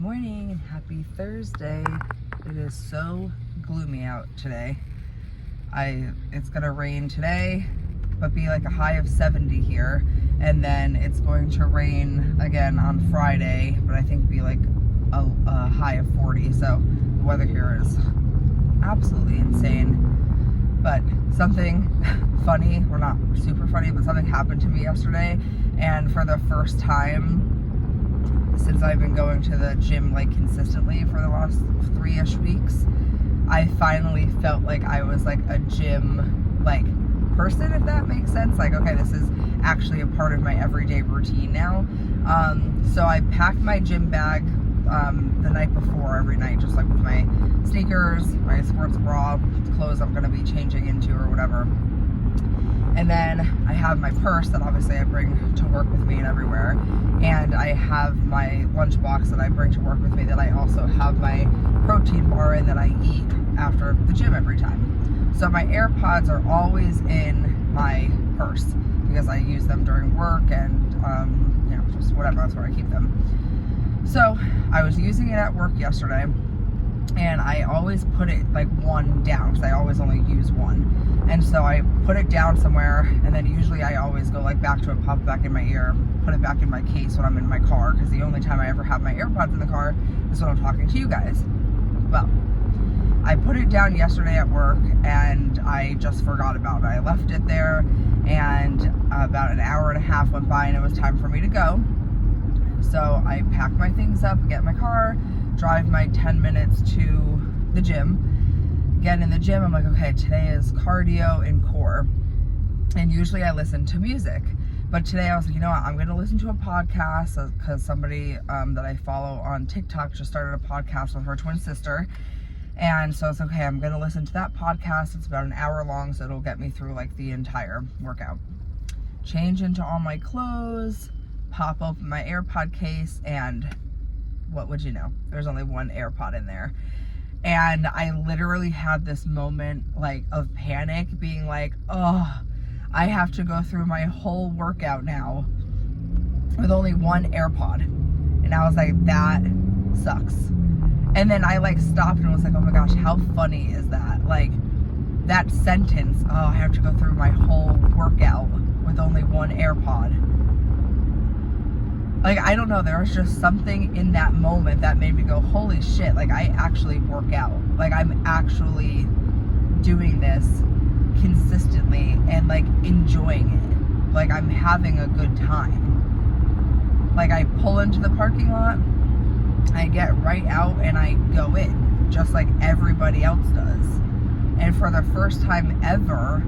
morning and happy Thursday. It is so gloomy out today. It's gonna rain today, but be like a high of 70 here, and then it's going to rain again on Friday, but I think be like a high of 40. So the weather here is absolutely insane. But something funny, or not super funny, but something happened to me yesterday, and for the first time since I've been going to the gym like consistently for the last 3-ish weeks, I finally felt like I was like a gym like person, if that makes sense. Like, okay, this is actually a part of my everyday routine now. So I packed my gym bag the night before every night, just like with my sneakers, my sports bra, clothes I'm gonna be changing into or whatever. And then I have my purse that obviously I bring to work with me and everywhere. And I have my lunchbox that I bring to work with me that I also have my protein bar in that I eat after the gym every time. So my AirPods are always in my purse because I use them during work and just whatever, that's where I keep them. So I was using it at work yesterday, and I always put it like one down because I always only use one. And so I put it down somewhere, and then usually I always go like back to it, pop it back in my ear, put it back in my case when I'm in my car, because the only time I ever have my AirPods in the car is when I'm talking to you guys. Well, I put it down yesterday at work, and I just forgot about it. I left it there, and about an hour and a half went by, and it was time for me to go. So I pack my things up, get in my car, drive my 10 minutes to the gym. Get in the gym, I'm like, okay, today is cardio and core. And usually I listen to music. But today I was like, you know what, I'm gonna listen to a podcast because somebody that I follow on TikTok just started a podcast with her twin sister. And so it's okay, I'm gonna listen to that podcast. It's about an hour long, so it'll get me through like the entire workout. Change into all my clothes, pop open my AirPod case, and what would you know? There's only one AirPod in there. And I literally had this moment like of panic, being like, oh, I have to go through my whole workout now with only one AirPod. And I was like, that sucks. And then I like stopped and was like, oh my gosh, how funny is that? Like that sentence, oh, I have to go through my whole workout with only one AirPod. Like, I don't know, there was just something in that moment that made me go, holy shit, like I actually work out. Like I'm actually doing this consistently and like enjoying it. Like I'm having a good time. Like I pull into the parking lot, I get right out and I go in, just like everybody else does. And for the first time ever,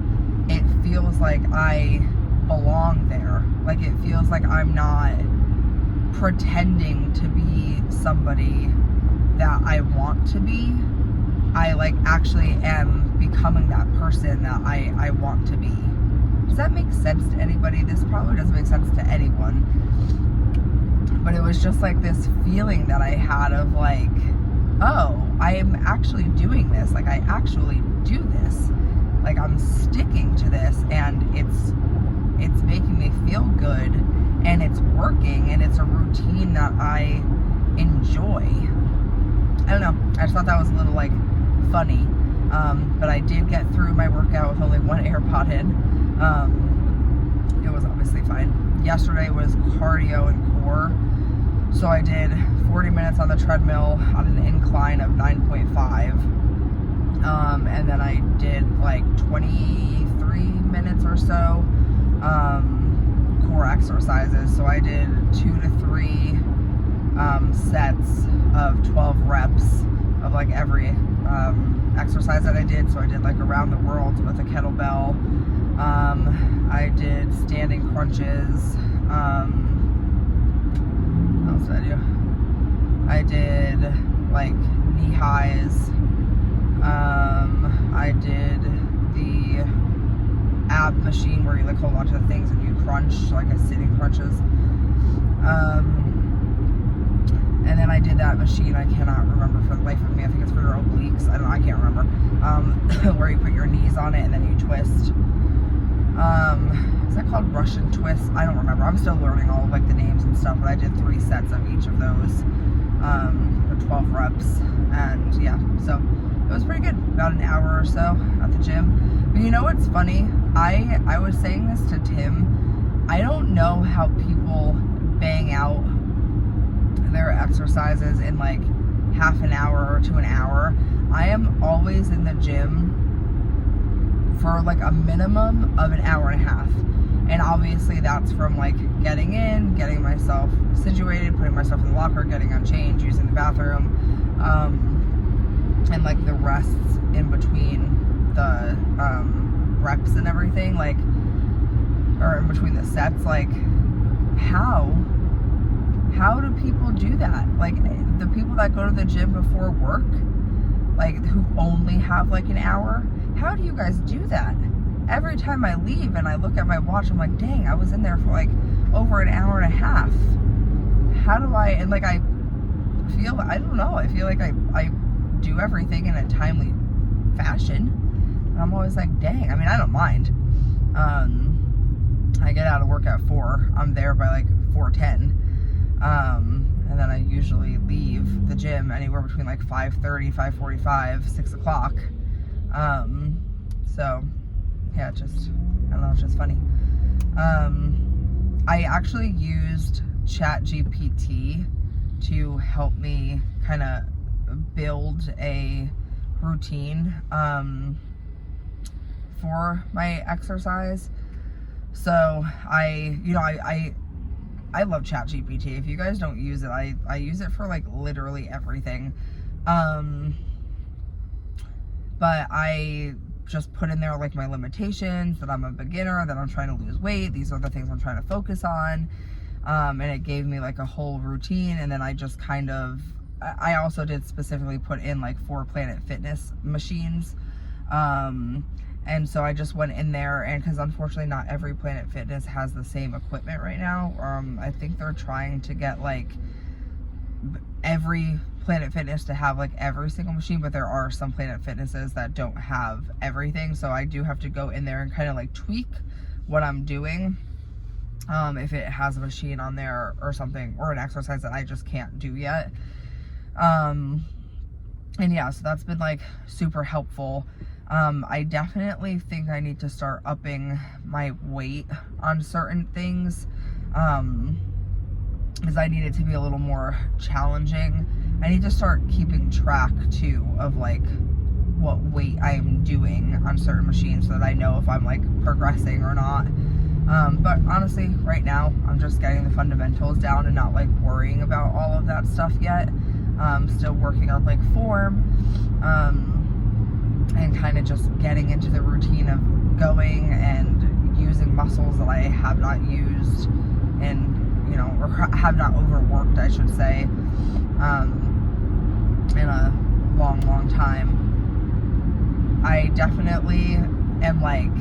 it feels like I belong there. Like it feels like I'm not pretending to be somebody that I want to be. I like actually am becoming that person that I want to be. Does that make sense to anybody? This probably doesn't make sense to anyone. But it was just like this feeling that I had of like, oh, I am actually doing this. Like I actually do this. Like I'm sticking to this, and it's making me feel good, and it's working, and it's a routine that I enjoy. I don't know, I just thought that was a little like funny. But I did get through my workout with only one AirPod in. It was obviously fine. Yesterday was cardio and core. So I did 40 minutes on the treadmill on an incline of 9.5. And then I did like 23 minutes or so core exercises. So I did 2 to 3 sets of 12 reps of like every exercise that I did. So I did like around the world with a kettlebell. I did standing crunches. What else did I do? I did like knee highs. I did the ab machine where you like hold onto the things and you crunch, like a sitting crunches. And then I did that machine, I cannot remember for the life of me, I think it's for your obliques, I can't remember, where you put your knees on it and then you twist. Is that called Russian twist? I don't remember. I'm still learning all of like the names and stuff, but I did 3 sets of each of those. for 12 reps. And yeah, so it was pretty good. About an hour or so at the gym. But you know what's funny? I was saying this to Tim. I don't know how people bang out their exercises in like half an hour to an hour. I am always in the gym for like a minimum of an hour and a half. And obviously that's from like getting in, getting myself situated, putting myself in the locker, getting unchanged, using the bathroom, and like the rests in between the reps and everything, like, or in between the sets. Like, how do people do that? Like, the people that go to the gym before work, like, who only have like an hour, how do you guys do that? Every time I leave and I look at my watch, I'm like, dang, I was in there for like over an hour and a half. How do I, and like, I feel, I don't know, I feel like I do everything in a timely fashion. And I'm always like, dang, I mean, I don't mind. I get out of work at 4. I'm there by like 4:10. And then I usually leave the gym anywhere between like 5:30, 5:45, 6 o'clock. So yeah, just, I don't know, it's just funny. I actually used ChatGPT to help me kind of build a routine for my exercise. So I love ChatGPT. If you guys don't use it, I use it for like literally everything. But I just put in there like my limitations, that I'm a beginner, that I'm trying to lose weight, these are the things I'm trying to focus on. And it gave me like a whole routine. And then I just kind of, I also did specifically put in like 4 Planet Fitness machines. And so I just went in there, and because unfortunately not every Planet Fitness has the same equipment right now. I think they're trying to get like every Planet Fitness to have like every single machine, but there are some Planet Fitnesses that don't have everything. So I do have to go in there and kind of like tweak what I'm doing. If it has a machine on there or something, or an exercise that I just can't do yet. And yeah, so that's been like super helpful. I definitely think I need to start upping my weight on certain things, because I need it to be a little more challenging. I need to start keeping track too of like what weight I am doing on certain machines, so that I know if I'm like progressing or not. But honestly, right now I'm just getting the fundamentals down and not like worrying about all of that stuff yet. Still working on like form, and kind of just getting into the routine of going and using muscles that I have not used, and, you know, or have not overworked, I should say, in a long time. I definitely am like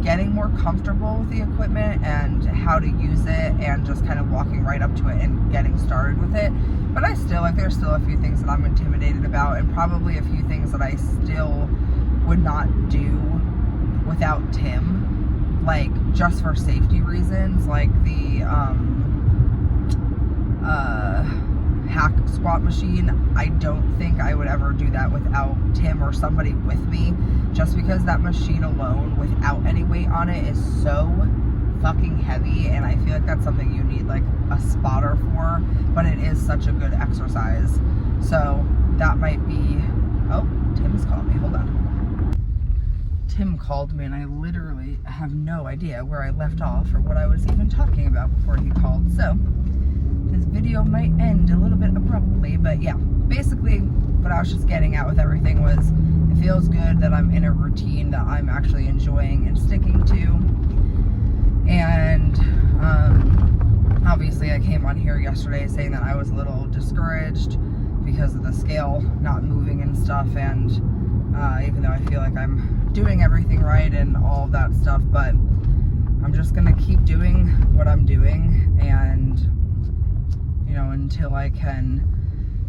getting more comfortable with the equipment and how to use it, and just kind of walking right up to it and getting started with it. But I still, like, there's still a few things that I'm intimidated about, and probably a few things that I still would not do without Tim, like just for safety reasons, like the hack squat machine. I don't think I would ever do that without Tim or somebody with me, just because that machine alone without any weight on it is so fucking heavy, and I feel like that's something you need like a spotter for, but it is such a good exercise. So that might be, oh, Tim's called me, hold on. Tim called me and I literally have no idea where I left off or what I was even talking about before he called. So this video might end a little bit abruptly, but yeah, basically what I was just getting at with everything was it feels good that I'm in a routine that I'm actually enjoying and sticking to. And obviously I came on here yesterday saying that I was a little discouraged because of the scale not moving and stuff, and even though I feel like I'm doing everything right and all of that stuff, but I'm just gonna keep doing what I'm doing, and you know, until I can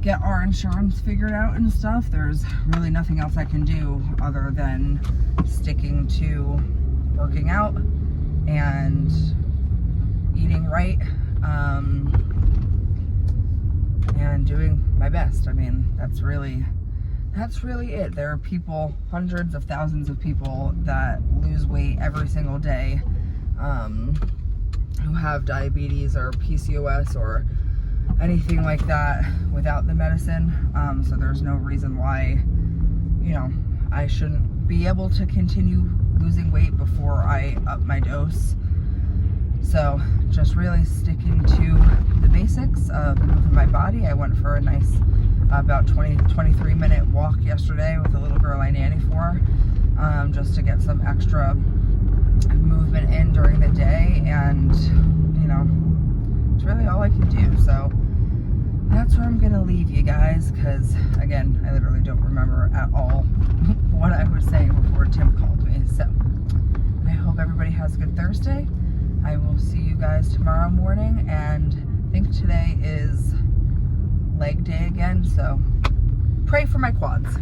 get our insurance figured out and stuff, there's really nothing else I can do other than sticking to working out and eating right, and and doing my best. I mean, that's really it. There are people, hundreds of thousands of people that lose weight every single day, who have diabetes or PCOS or anything like that without the medicine. So there's no reason why, you know, I shouldn't be able to continue losing weight before I up my dose. So just really sticking to the basics of moving my body. I went for a nice about 23 minute walk yesterday with a little girl I nanny for, just to get some extra movement in during the day, and you know, it's really all I can do. So that's where I'm gonna leave you guys, because again, I literally don't remember at all what I was saying before Tim called me. So I hope everybody has a good Thursday. I will see you guys tomorrow morning, and I think today is leg day again, so pray for my quads.